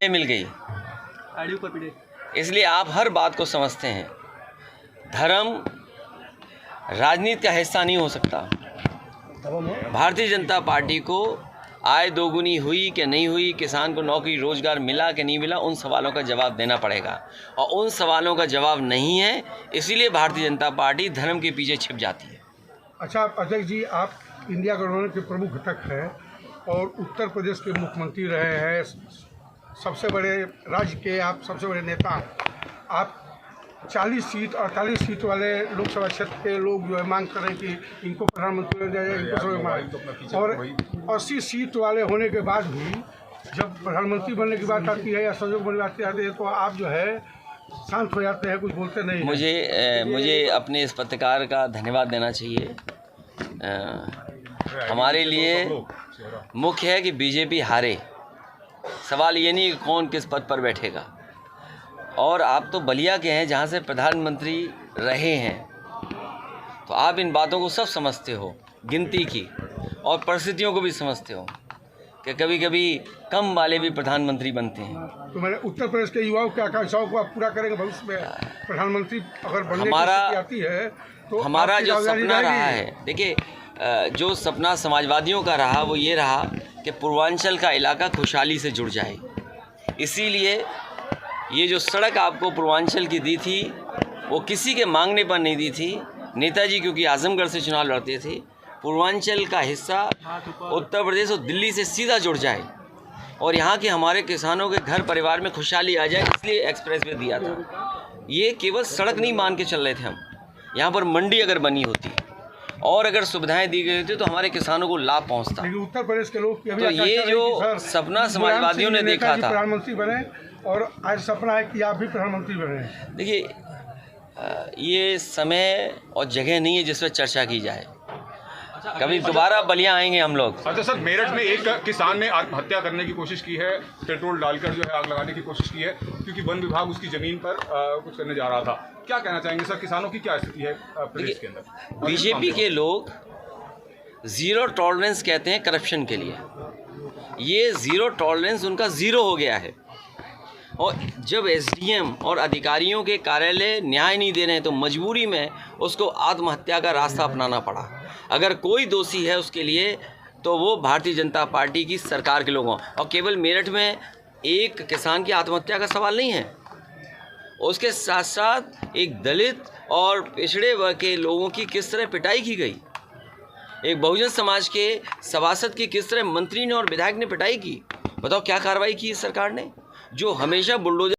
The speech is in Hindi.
मिल गई, इसलिए आप हर बात को समझते हैं। धर्म राजनीति का हिस्सा नहीं हो सकता। भारतीय जनता पार्टी को आय दोगुनी हुई कि नहीं हुई, किसान को नौकरी रोजगार मिला कि नहीं मिला, उन सवालों का जवाब देना पड़ेगा, और उन सवालों का जवाब नहीं है, इसीलिए भारतीय जनता पार्टी धर्म के पीछे छिप जाती है। अच्छा अध्यक्ष जी, आप इंडिया गठबंधन के प्रमुख घटक हैं और उत्तर प्रदेश के मुख्यमंत्री रहे हैं, सबसे बड़े राज्य के आप सबसे बड़े नेता। आप 40 सीट 48 सीट वाले लोकसभा क्षेत्र के लोग जो है मांग कर रहे हैं कि इनको प्रधानमंत्री बनाया जाए, इनको सब, और 80 सीट वाले होने के बाद भी जब प्रधानमंत्री बनने की बात आती है या संसद बनने की बात आती है तो आप जो है शांत हो जाते हैं, कुछ बोलते नहीं। मुझे अपने इस पत्रकार का धन्यवाद देना चाहिए। हमारे लिए मुख्य है कि बीजेपी हारे, सवाल ये नहीं कि कौन किस पद पर बैठेगा। और आप तो बलिया के हैं जहाँ से प्रधानमंत्री रहे हैं, तो आप इन बातों को सब समझते हो, गिनती की और परिस्थितियों को भी समझते हो कि कभी कभी कम वाले भी प्रधानमंत्री बनते हैं। तो मैंने उत्तर प्रदेश के युवाओं की आकांक्षाओं को आप पूरा करेंगे भविष्य में, प्रधानमंत्री अगर बनने की स्थिति आती है तो हमारा जो सपना रहा है, देखिए जो सपना समाजवादियों का रहा वो ये रहा कि पूर्वांचल का इलाका खुशहाली से जुड़ जाए। इसीलिए ये जो सड़क आपको पूर्वांचल की दी थी वो किसी के मांगने पर नहीं दी थी। नेताजी क्योंकि आजमगढ़ से चुनाव लड़ते थे, पूर्वांचल का हिस्सा उत्तर प्रदेश और दिल्ली से सीधा जुड़ जाए और यहाँ के हमारे किसानों के घर परिवार में खुशहाली आ जाए, इसलिए एक्सप्रेसवे दिया था। ये केवल सड़क नहीं मान के चल रहे थे हम, यहाँ पर मंडी अगर बनी होती और अगर सुविधाएं दी गई थी तो हमारे किसानों को लाभ पहुंचता। उत्तर प्रदेश के लोग तो ये जो सपना समाजवादियों ने देखा था, प्रधानमंत्री बने, और आज सपना है कि आप भी प्रधानमंत्री बने। देखिए ये समय और जगह नहीं है जिस पर चर्चा की जाए। कभी दोबारा बलिया आएंगे हम लोग। अच्छा सर, मेरठ में एक किसान ने आत्महत्या करने की कोशिश की है, पेट्रोल डालकर जो है आग लगाने की कोशिश की है, क्योंकि वन विभाग उसकी ज़मीन पर कुछ करने जा रहा था। क्या कहना चाहेंगे सर, किसानों की क्या स्थिति है प्रदेश के अंदर? बीजेपी के लोग ज़ीरो टॉलरेंस कहते हैं करप्शन के लिए। ये ज़ीरो टॉलरेंस उनका ज़ीरो हो गया है, और जब एसडीएम और अधिकारियों के कार्यालय न्याय नहीं दे रहे हैं तो मजबूरी में उसको आत्महत्या का रास्ता अपनाना पड़ा। अगर कोई दोषी है उसके लिए तो वो भारतीय जनता पार्टी की सरकार के लोगों, और केवल मेरठ में एक किसान की आत्महत्या का सवाल नहीं है, उसके साथ साथ एक दलित और पिछड़े वर्ग के लोगों की किस तरह पिटाई की गई, एक बहुजन समाज के सभासद की किस तरह मंत्री ने और विधायक ने पिटाई की। बताओ क्या कार्रवाई की इस सरकार ने, जो हमेशा बुलडोजर